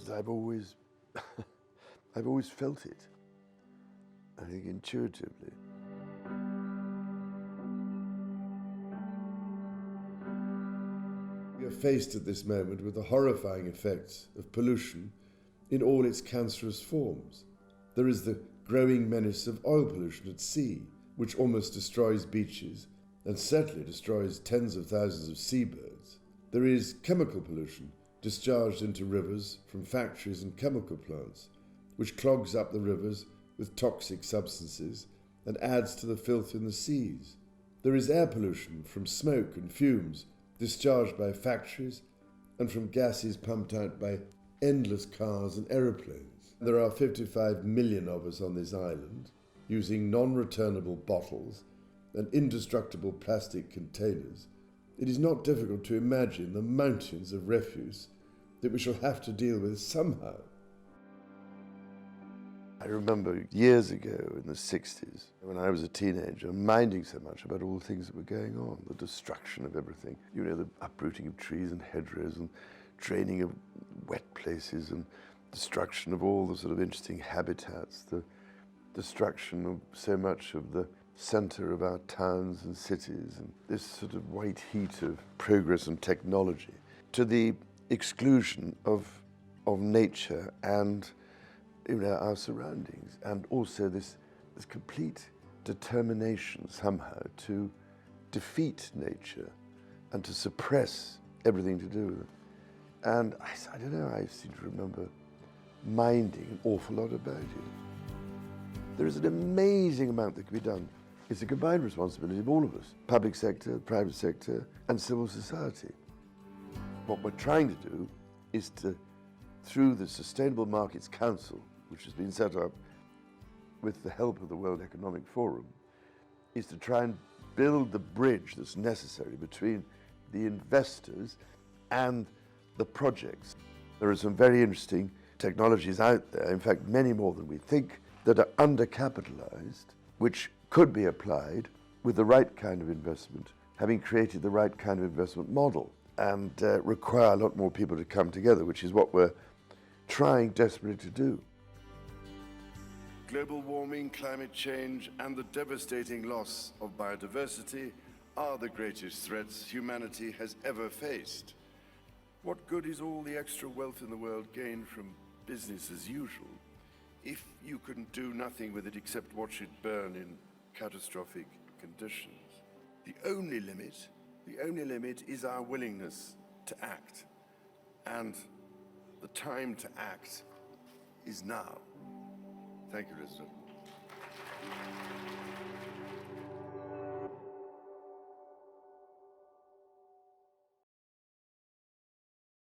Because I've always felt it, I think, intuitively. We are faced at this moment with the horrifying effects of pollution in all its cancerous forms. There is the growing menace of oil pollution at sea, which almost destroys beaches and certainly destroys tens of thousands of seabirds. There is chemical pollution discharged into rivers from factories and chemical plants, which clogs up the rivers with toxic substances and adds to the filth in the seas. There is air pollution from smoke and fumes discharged by factories and from gases pumped out by endless cars and aeroplanes. There are 55 million of us on this island using non-returnable bottles and indestructible plastic containers. It is not difficult to imagine the mountains of refuse that we shall have to deal with somehow. I remember years ago in the 60s, when I was a teenager, minding so much about all the things that were going on, the destruction of everything. You know, the uprooting of trees and hedgerows and draining of wet places and destruction of all the sort of interesting habitats, the destruction of so much of the center of our towns and cities, and this sort of white heat of progress and technology, to the exclusion of nature and our surroundings, and also this complete determination somehow to defeat nature and to suppress everything to do with it. And I don't know, I seem to remember minding an awful lot about it. There is an amazing amount that can be done. It's a combined responsibility of all of us, public sector, private sector, and civil society. What we're trying to do is to, through the Sustainable Markets Council, which has been set up with the help of the World Economic Forum, is to try and build the bridge that's necessary between the investors and the projects. There are some very interesting technologies out there, in fact many more than we think, that are undercapitalized, which could be applied with the right kind of investment, having created the right kind of investment model, and require a lot more people to come together, which is what we're trying desperately to do. Global warming, climate change, and the devastating loss of biodiversity are the greatest threats humanity has ever faced. What good is all the extra wealth in the world gained from business as usual if you can do nothing with it except watch it burn in catastrophic conditions? The only limit is our willingness to act. And the time to act is now. Thank you, Elizabeth.